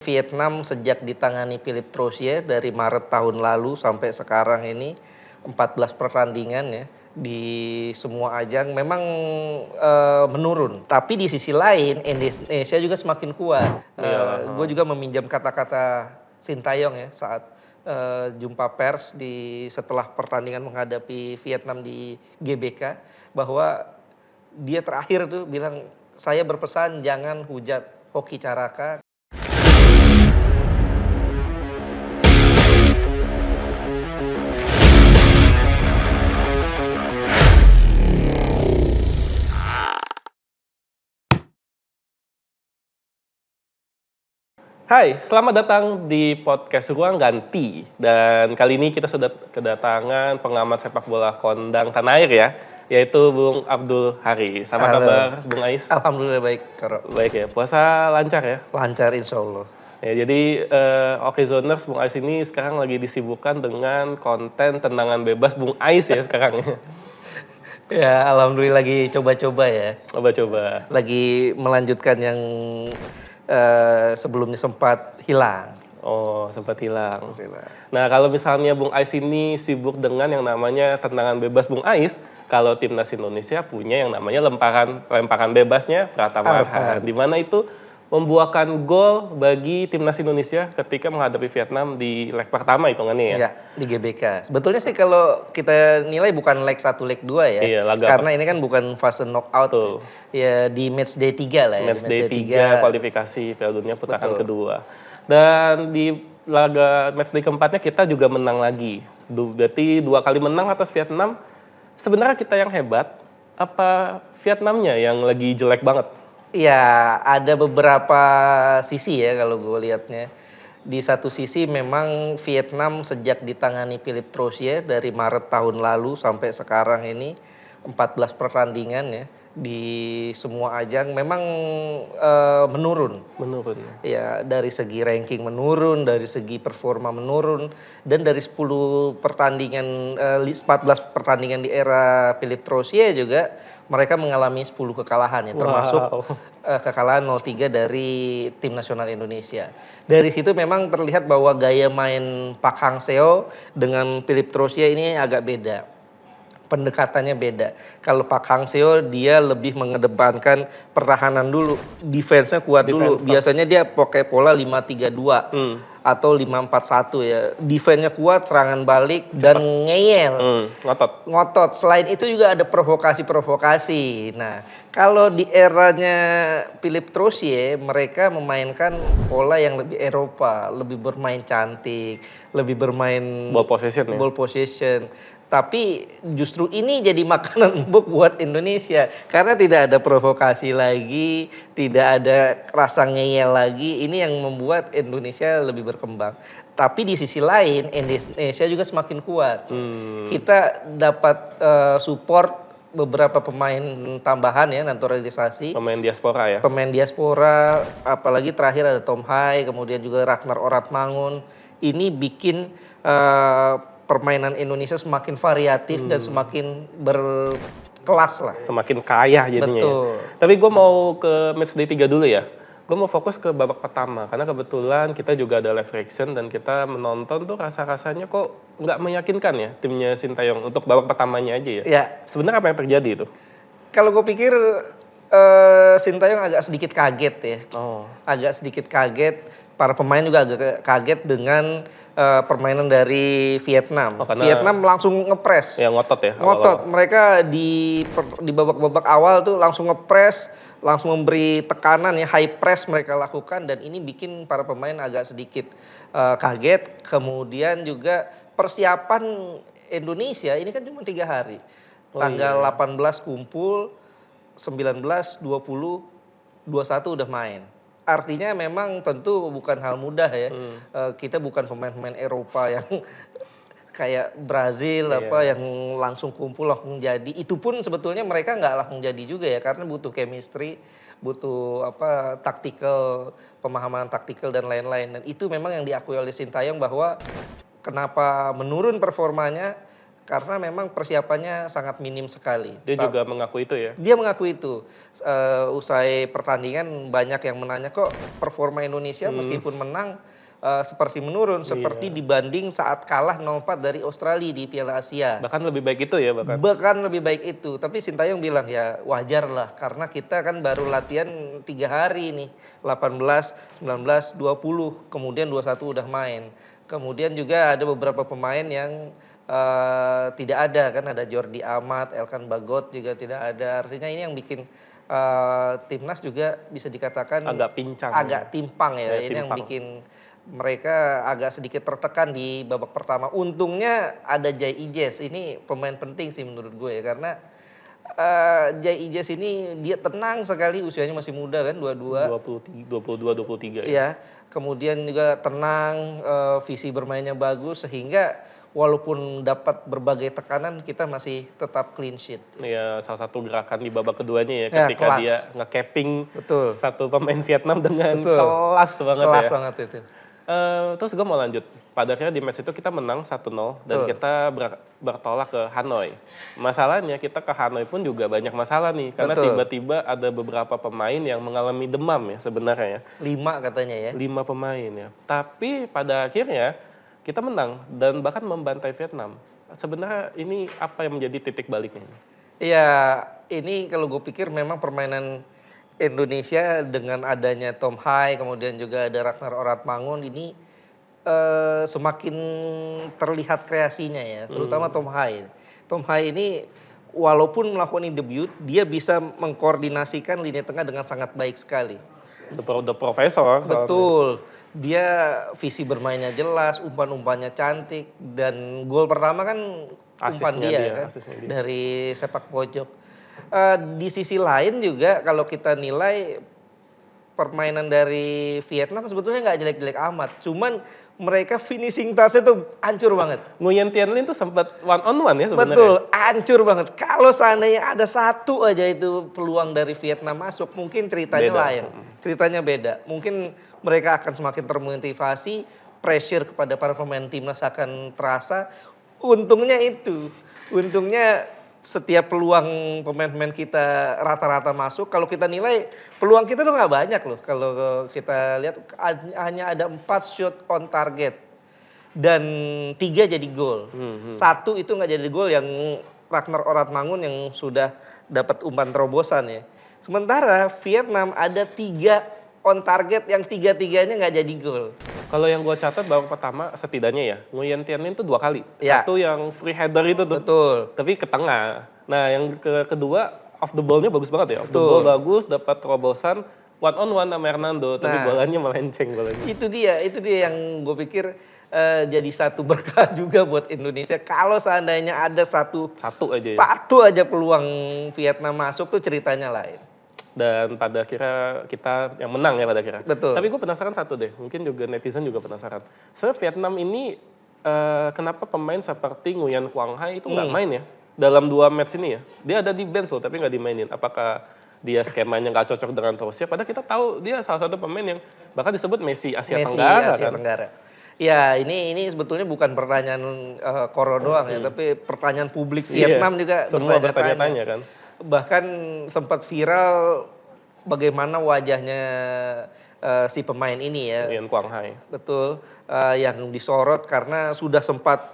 Vietnam sejak ditangani Philippe Troussier dari Maret tahun lalu sampai sekarang ini 14 pertandingan ya di semua ajang memang menurun. Tapi di sisi lain Indonesia juga semakin kuat. Gue juga meminjam kata-kata Sintayong ya saat jumpa pers setelah pertandingan menghadapi Vietnam di GBK, bahwa dia terakhir tuh bilang, saya berpesan jangan hujat Hoki Caraka. Hai, selamat datang di podcast Ruang Ganti. Dan kali ini kita sudah kedatangan pengamat sepak bola kondang tanah air ya, yaitu Bung Abdul Haris. Apa kabar, Bung Ais? Alhamdulillah baik, Karo. Baik ya, puasa lancar ya? Lancar insya Allah. Ya, jadi Oke Zoners, Bung Ais ini sekarang lagi disibukkan dengan konten tendangan bebas Bung Ais ya sekarang ya. Ya, alhamdulillah lagi coba-coba ya. Coba-coba. Lagi melanjutkan yang sebelumnya sempat hilang. Oh, sempat hilang. Nah, kalau misalnya Bung Ais ini sibuk dengan yang namanya tendangan bebas Bung Ais, kalau timnas Indonesia punya yang namanya lemparan bebasnya Pratama Arhan, di mana itu membuahkan gol bagi timnas Indonesia ketika menghadapi Vietnam di leg pertama hitungannya ya. Ya, di GBK. Sebetulnya sih kalau kita nilai bukan leg 1, leg 2 ya. Iya, karena ini kan bukan fase knockout. Tuh. Ya di match day 3 lah ya. Match day 3 kualifikasi Piala Dunia putaran kedua. Dan di laga match day keempatnya kita juga menang lagi. Berarti 2 kali menang atas Vietnam. Sebenarnya kita yang hebat, apa Vietnamnya yang lagi jelek banget? Ya, ada beberapa sisi ya kalau gue lihatnya. Di satu sisi memang Vietnam sejak ditangani Philippe Troussier dari Maret tahun lalu sampai sekarang ini 14 pertandingan ya di semua ajang memang menurun. Ya, dari segi ranking menurun, dari segi performa menurun, dan dari 10 pertandingan 14 pertandingan di era Philippe Troussier juga mereka mengalami 10 kekalahan ya, termasuk kekalahan 0-3 dari tim nasional Indonesia. Dari situ memang terlihat bahwa gaya main Park Hang-seo dengan Philippe Troussier ini agak beda. Pendekatannya beda. Kalau Park Hang-seo dia lebih mengedepankan pertahanan dulu, defense-nya kuat dulu. Biasanya dia pakai pola 5-3-2 atau 5-4-1 ya. Defense-nya kuat, serangan balik dan ngeyel. Ngotot. Selain itu juga ada provokasi. Nah, kalau di eranya Philippe Troussier mereka memainkan pola yang lebih Eropa, lebih bermain cantik, lebih bermain ball possession. Tapi justru ini jadi makanan empuk buat Indonesia. Karena tidak ada provokasi lagi, tidak ada rasa ngeyel lagi. Ini yang membuat Indonesia lebih berkembang. Tapi di sisi lain Indonesia juga semakin kuat. Kita dapat support beberapa pemain tambahan ya, naturalisasi. Pemain diaspora ya? Pemain diaspora, apalagi terakhir ada Tom Hai, kemudian juga Ragnar Oratmangun. Ini bikin permainan Indonesia semakin variatif dan semakin berkelas lah. Semakin kaya jadinya. Betul. Ya. Tapi gue mau ke match day 3 dulu ya. Gue mau fokus ke babak pertama. Karena kebetulan kita juga ada live reaction dan kita menonton tuh rasa-rasanya kok nggak meyakinkan ya timnya Sintayong untuk babak pertamanya aja ya. Ya. Sebenarnya apa yang terjadi itu? Kalau gue pikir Sintayong agak sedikit kaget ya. Agak sedikit kaget. Para pemain juga agak kaget dengan permainan dari Vietnam. Vietnam langsung ngepres. Ya, ngotot ya. Ngotot. Mereka di babak-babak awal tuh langsung ngepres, langsung memberi tekanan ya, high press mereka lakukan, dan ini bikin para pemain agak sedikit kaget. Kemudian juga persiapan Indonesia ini kan cuma 3 hari. Tanggal 18 kumpul, 19, 20, 21 udah main. Artinya memang tentu bukan hal mudah ya. Kita bukan pemain-pemain Eropa yang kayak Brazil yang langsung kumpul langsung jadi. Itu pun sebetulnya mereka nggak langsung jadi juga ya, karena butuh chemistry, butuh taktikal, pemahaman taktikal dan lain-lain. Dan itu memang yang diakui oleh Sintayong bahwa kenapa menurun performanya, karena memang persiapannya sangat minim sekali. Dia juga mengaku itu ya? Dia mengaku itu. Usai pertandingan banyak yang menanya kok performa Indonesia meskipun menang seperti menurun, seperti dibanding saat kalah 0-4 dari Australia di Piala Asia. Bahkan lebih baik itu ya bahkan? Bahkan lebih baik itu. Tapi Sintayong bilang ya wajar lah, karena kita kan baru latihan 3 hari nih. 18, 19, 20, kemudian 21 udah main. Kemudian juga ada beberapa pemain yang tidak ada kan, ada Jordi Amat, Elkan Bagot juga tidak ada. Artinya ini yang bikin timnas juga bisa dikatakan agak pincang, agak timpang ya. Ini timpang. yang bikin mereka agak sedikit tertekan di babak pertama. Untungnya ada Jai Ijes, ini pemain penting sih menurut gue ya, karena Jai Ijes ini dia tenang sekali, usianya masih muda kan, 22, 23 ya. Iya, kemudian juga tenang, visi bermainnya bagus, sehingga walaupun dapat berbagai tekanan kita masih tetap clean sheet. Iya, salah satu gerakan di babak keduanya ya, ketika kelas. dia nge-capping Betul. satu pemain Vietnam dengan kelas banget ya. Kelas banget itu. Terus gue mau lanjut, pada akhirnya di match itu kita menang 1-0 dan kita bertolak ke Hanoi. Masalahnya kita ke Hanoi pun juga banyak masalah nih, karena tiba-tiba ada beberapa pemain yang mengalami demam ya sebenarnya ya. 5 katanya ya. 5 pemain ya, tapi pada akhirnya kita menang dan bahkan membantai Vietnam. Sebenarnya ini apa yang menjadi titik baliknya? Iya, ini kalau gue pikir memang permainan Indonesia dengan adanya Tom Hai, kemudian juga ada Ragnar Oratmangun ini semakin terlihat kreasinya ya, terutama Tom Hai. Tom Hai ini walaupun melakukan debut, dia bisa mengkoordinasikan lini tengah dengan sangat baik sekali. The Professor. Betul, dia visi bermainnya jelas, umpan-umpannya cantik, dan gol pertama kan umpan dia kan, dari sepak pojok. Di sisi lain juga kalau kita nilai permainan dari Vietnam sebetulnya nggak jelek-jelek amat, cuman mereka finishing touch itu hancur banget. Nguyen Tiên Linh tuh sempat one on one ya sebenarnya. Betul, hancur banget. Kalau seandainya ada satu aja itu peluang dari Vietnam masuk, mungkin ceritanya lain. Ceritanya beda. Mungkin mereka akan semakin termotivasi, pressure kepada para pemain timnas akan terasa. Untungnya itu, untungnya setiap peluang pemain-pemain kita rata-rata masuk. Kalau kita nilai peluang kita tuh nggak banyak loh. Kalau kita lihat hanya ada 4 shot on target dan 3 jadi gol. 1 itu nggak jadi gol, yang Ragnar Oratmangun yang sudah dapat umpan terobosan ya. Sementara Vietnam ada 3 on target yang 3-3-nya nggak jadi gol. Kalau yang gue catat babak pertama setidaknya ya, Nguyen Tiên Linh tuh 2 kali. Satu yang free header itu tuh. Betul. Tapi ke tengah. Nah yang kedua off the ball-nya bagus banget ya. Off the ball bagus, dapat terobosan, one on one sama Hernando, tapi bolanya melenceng bolanya. Itu dia yang gue pikir jadi satu berkah juga buat Indonesia. Kalau seandainya ada satu aja peluang Vietnam masuk tuh ceritanya lain. Dan pada akhirnya kita yang menang ya pada akhirnya. Betul. Tapi gue penasaran satu deh, mungkin juga netizen juga penasaran. Soalnya Vietnam ini kenapa pemain seperti Nguyen Quang Hai itu nggak main ya? Dalam 2 match ini ya, dia ada di bench loh tapi nggak dimainin. Apakah dia skemanya nggak cocok dengan Rusia? Padahal kita tahu dia salah satu pemain yang bahkan disebut Messi Asia Tenggara. Ya ini sebetulnya bukan pertanyaan Koro doang ya, tapi pertanyaan publik Vietnam juga semua bertanya-tanya kan. Bahkan sempat viral bagaimana wajahnya si pemain ini ya. Nguyen Quang Hai. Betul, yang disorot karena sudah sempat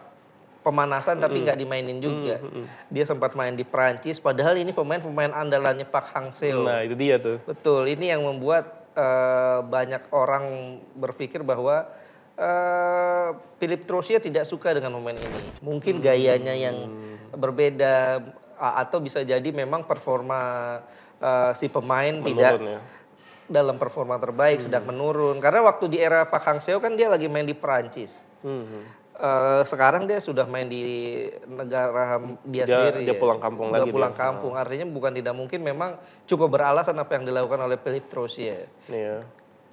pemanasan tapi nggak dimainin juga. Dia sempat main di Perancis, padahal ini pemain andalannya Park Hang-seo. Nah itu dia tuh. Betul, ini yang membuat banyak orang berpikir bahwa Philippe Troussier tidak suka dengan pemain ini. Mungkin gayanya yang berbeda, atau bisa jadi memang performa si pemain tidak dalam performa terbaik, sedang menurun. Karena waktu di era Park Hang-seo kan dia lagi main di Perancis. Sekarang dia sudah main di negara dia sendiri. Dia pulang kampung lagi. Pulang kampung, artinya bukan tidak mungkin, memang cukup beralasan apa yang dilakukan oleh Philippe Troussier. Iya.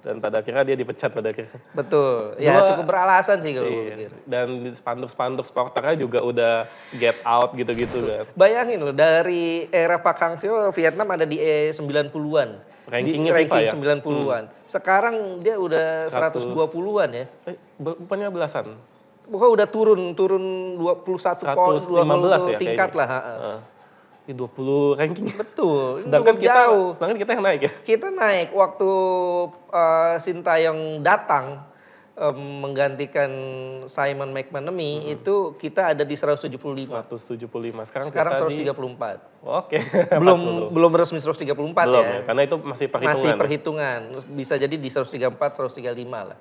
Dan pada akhirnya dia dipecat pada akhirnya. Betul, ya cukup beralasan sih kalau pikir. Dan spanduk-spanduk supporternya juga udah get out gitu-gitu kan. Bayangin loh, dari era Park Hang-seo Vietnam ada di 90-an. Rankingnya FIFA ya? 90-an. Sekarang dia udah 120-an ya. Bukannya belasan? pokoknya udah turun 21 poin, 115 ya tingkat kayaknya. lah. Heeh. Di 20 ranking. Betul, ini Sedangkan cukup jauh. kita yang naik ya. Kita naik waktu Sintayong datang menggantikan Simon McManamy itu kita ada di 175. 175. Sekarang Sekarang kita di 134. Oke. Belum resmi 134 Belum ya. ya, karena itu masih perhitungan. Masih ya. perhitungan. Bisa jadi di 134, 135 lah.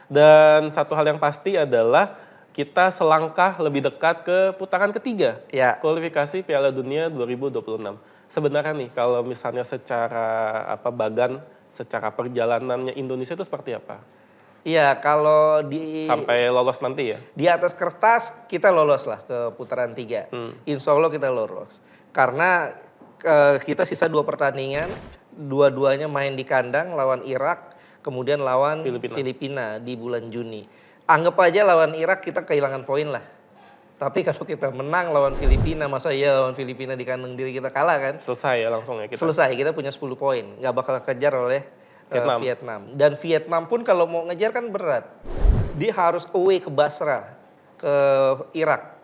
Dan satu hal yang pasti adalah kita selangkah lebih dekat ke putaran ketiga Ya. kualifikasi Piala Dunia 2026. Sebenarnya nih kalau misalnya secara bagan, secara perjalanannya Indonesia itu seperti apa? Iya, kalau Sampai lolos nanti ya? di atas kertas kita lolos lah ke putaran 3. Insya Allah kita lolos. Karena kita sisa 2 pertandingan, dua-duanya main di kandang lawan Irak, kemudian lawan Filipina di bulan Juni. Anggap aja lawan Irak kita kehilangan poin lah. Tapi kalau kita menang lawan Filipina, masa iya lawan Filipina di kandang diri kita kalah kan? Selesai ya langsung ya kita? Selesai, kita punya 10 poin. Nggak bakal kejar oleh Vietnam. Dan Vietnam pun kalau mau ngejar kan berat. Dia harus away ke Basra, ke Irak.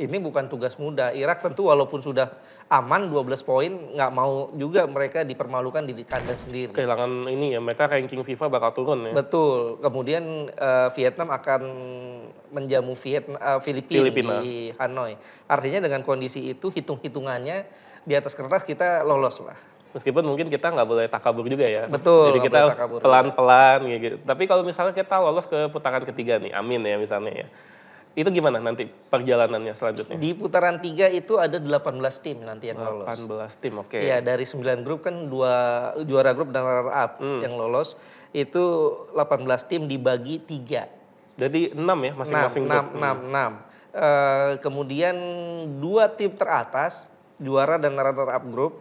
Ini bukan tugas mudah. Irak tentu walaupun sudah aman 12 poin, nggak mau juga mereka dipermalukan di kandang sendiri. Kehilangan ini ya, mereka ranking FIFA bakal turun ya? Betul. Kemudian Vietnam akan menjamu Filipina di Hanoi. Artinya dengan kondisi itu, hitung-hitungannya di atas kertas kita lolos lah. Meskipun mungkin kita nggak boleh takabur juga ya. Betul. Jadi kita harus pelan-pelan gitu. Tapi kalau misalnya kita lolos ke putaran ketiga nih, amin ya misalnya ya. Itu gimana nanti perjalanannya selanjutnya? Di putaran 3 itu ada 18 tim nanti yang lolos. 18 tim, oke. Iya, dari 9 grup kan 2 juara grup dan runner up yang lolos. Itu 18 tim dibagi 3. Jadi 6 ya masing-masing grup? 6. Kemudian 2 tim teratas, juara dan runner up grup.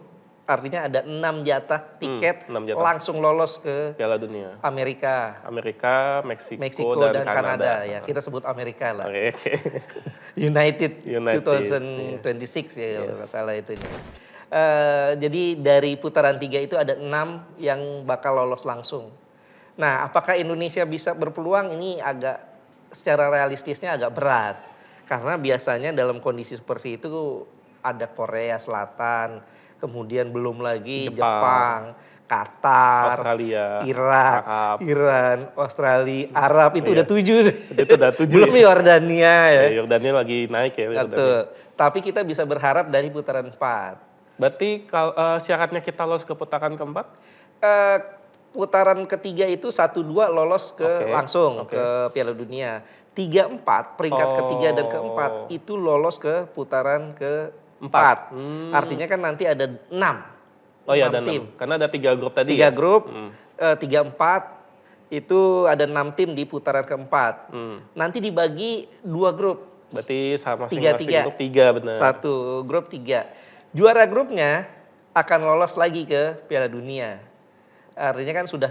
Artinya ada 6 jatah tiket 6 jatah. langsung lolos ke Piala Dunia. Amerika, Meksiko dan Kanada. Ya, kita sebut Amerika lah. Oke. United 2026 ya kalau nggak salah itu. Jadi dari putaran 3 itu ada 6 yang bakal lolos langsung. Nah, apakah Indonesia bisa berpeluang? Ini agak secara realistisnya agak berat. Karena biasanya dalam kondisi seperti itu ada Korea Selatan, kemudian belum lagi Jepang, Qatar, Australia, Irak, Iran, Australia, Arab itu udah 7. Itu udah 7. Belum Yordania ya. Yordania lagi naik ya. Betul. Tapi kita bisa berharap dari putaran 4. Berarti kalau syaratnya kita lolos ke putaran keempat? Putaran ketiga itu 1-2 lolos langsung ke Piala Dunia. 3-4 peringkat ketiga dan keempat itu lolos ke putaran keempat. Artinya kan nanti ada 6. Oh iya ada 6. Karena ada 3 grup tadi 3 grup, 3-4 itu ada 6 tim di putaran keempat. Nanti dibagi 2 grup. Berarti sama masing-masing grup 3 benar. 1 grup 3. Juara grupnya akan lolos lagi ke Piala Dunia. Artinya kan sudah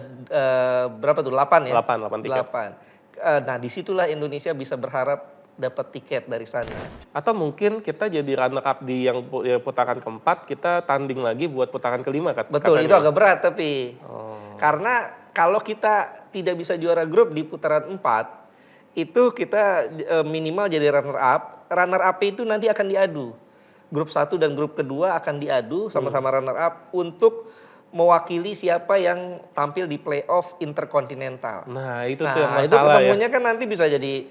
berapa tuh? 8 ya? 8 tiket. 8. Nah disitulah Indonesia bisa berharap dapat tiket dari sana. Atau mungkin kita jadi runner up di yang putaran keempat, kita tanding lagi buat putaran kelima kan? Betul, itu agak berat tapi. Karena kalau kita tidak bisa juara grup di putaran 4, itu kita minimal jadi runner up. Runner up itu nanti akan diadu. Grup 1 dan grup kedua akan diadu sama-sama runner up untuk mewakili siapa yang tampil di playoff interkontinental. Nah itu tuh yang masalah itu ketemunya ya. kan nanti bisa jadi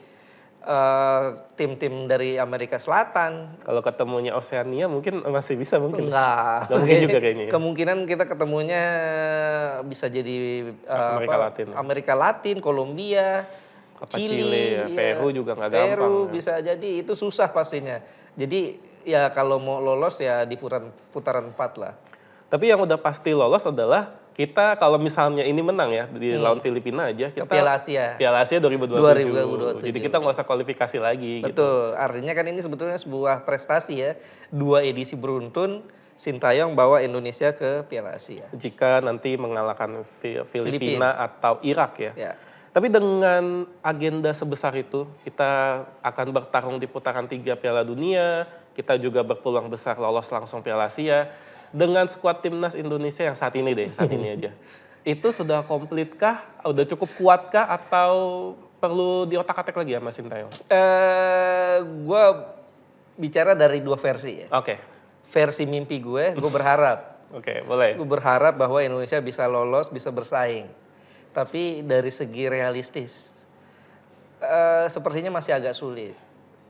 tim-tim dari Amerika Selatan. Kalau ketemunya Oseania mungkin masih bisa mungkin. Enggak mungkin juga kayaknya. Ya. Kemungkinan kita ketemunya bisa jadi Amerika Latin, Kolombia, Chile, Peru juga nggak gampang. Peru bisa jadi itu susah pastinya. Jadi ya kalau mau lolos ya di putaran 4 lah. Tapi yang udah pasti lolos adalah kita kalau misalnya ini menang ya di lawan Filipina aja kita Piala Asia. Piala Asia 2027. Jadi kita nggak usah kualifikasi lagi. Betul. Gitu. Artinya kan ini sebetulnya sebuah prestasi ya. 2 edisi beruntun Sintayong bawa Indonesia ke Piala Asia. Jika nanti mengalahkan Filipina atau Irak ya. Ya. Tapi dengan agenda sebesar itu kita akan bertarung di putaran 3 Piala Dunia. Kita juga berpeluang besar lolos langsung Piala Asia. Dengan skuad timnas Indonesia yang saat ini aja. Itu sudah komplit kah? Udah cukup kuat kah? Atau perlu diotak-atik lagi ya Mas Sintayong? Gue bicara dari dua versi ya. Oke, Versi mimpi gue berharap. oke, boleh. Gue berharap bahwa Indonesia bisa lolos, bisa bersaing. Tapi dari segi realistis, sepertinya masih agak sulit.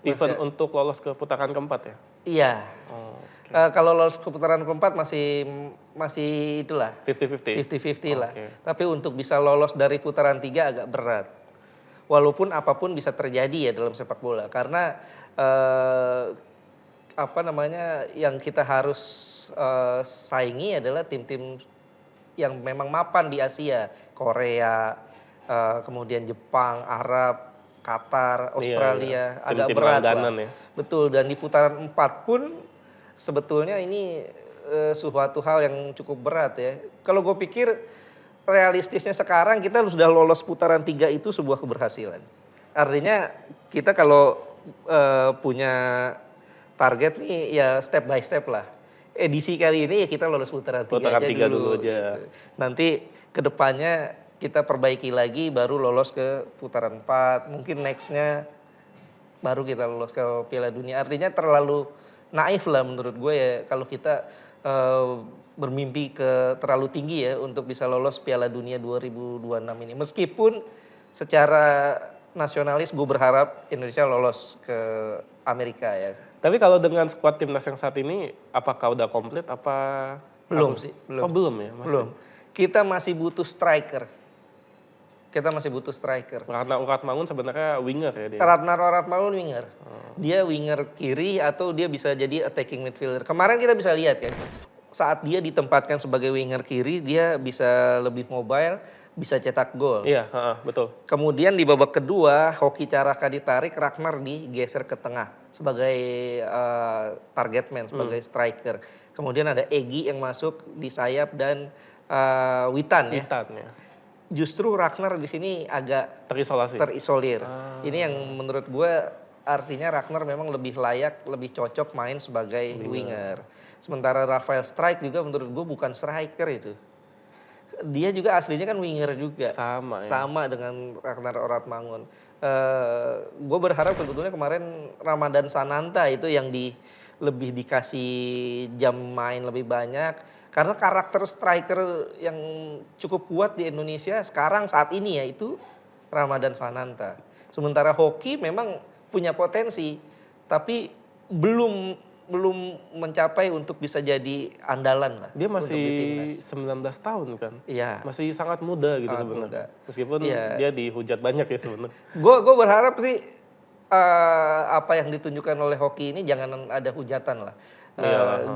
Even Masih- untuk lolos ke putaran keempat ya? Iya. Oh, oke. Kalau lolos ke putaran keempat masih itulah 50-50? 50-50 lah. Oke. Tapi untuk bisa lolos dari putaran 3 agak berat. Walaupun apapun bisa terjadi ya dalam sepak bola. Karena apa namanya yang kita harus saingi adalah tim-tim yang memang mapan di Asia, Korea, kemudian Jepang, Arab, Qatar, Iya, Australia, iya. agak Tim-tim berat langganan lah. ya? Betul, dan di putaran 4 pun sebetulnya ini suatu hal yang cukup berat ya. Kalau gue pikir realistisnya sekarang kita sudah lolos putaran 3 itu sebuah keberhasilan. Artinya kita kalau punya target nih ya step by step lah. Edisi kali ini ya kita lolos putaran 3 Putaran aja tiga dulu. dulu aja. Gitu. Nanti kedepannya kita perbaiki lagi baru lolos ke putaran 4. Mungkin nextnya baru kita lolos ke Piala Dunia. Artinya terlalu naif lah menurut gue ya kalau kita bermimpi ke terlalu tinggi ya untuk bisa lolos Piala Dunia 2026 ini. Meskipun secara nasionalis gue berharap Indonesia lolos ke Amerika ya. Tapi kalau dengan skuad timnas yang saat ini, apakah udah komplit? Apa Belum sih, belum. Oh belum ya? Masih. Belum. Kita masih butuh striker. Karena Uratmangun sebenarnya winger ya dia. Ratnar Ratmaun winger. Dia winger kiri atau dia bisa jadi attacking midfielder. Kemarin kita bisa lihat kan, saat dia ditempatkan sebagai winger kiri, dia bisa lebih mobile, bisa cetak gol. Iya, betul. Kemudian di babak kedua, Hoki Caraka ditarik, Ragnar digeser ke tengah sebagai target man, sebagai striker. Kemudian ada Egy yang masuk di sayap dan Witan ya. Witan ya. Justru Ragnar di sini agak terisolir. Ini yang menurut gue artinya Ragnar memang lebih layak, lebih cocok main sebagai winger. Sementara Rafael Strijk juga menurut gue bukan striker itu. Dia juga aslinya kan winger juga. Sama ya. Sama dengan Ragnar Oratmangun. Gue berharap sebetulnya kemarin Ramadan Sananta itu yang lebih dikasih jam main lebih banyak. Karena karakter striker yang cukup kuat di Indonesia sekarang saat ini ya itu Ramadan Sananta. Sementara Hoki memang punya potensi, tapi belum mencapai untuk bisa jadi andalan lah. Dia untuk di masih timnas. 19 tahun kan? Iya. Masih sangat muda gitu Sangat sebenarnya. muda. Meskipun Iya. dia dihujat banyak ya sebenarnya. Gue berharap sih apa yang ditunjukkan oleh Hoki ini jangan ada hujatan lah.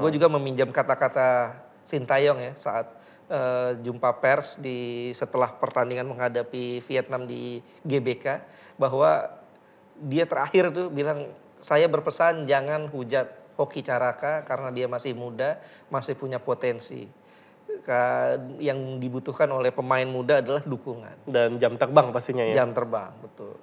Gue juga meminjam kata-kata Sintayong ya saat jumpa pers setelah pertandingan menghadapi Vietnam di GBK bahwa dia terakhir tuh bilang saya berpesan jangan hujat Hoki Caraka karena dia masih muda, masih punya potensi. Yang dibutuhkan oleh pemain muda adalah dukungan. Dan jam terbang pastinya ya. Jam terbang, betul.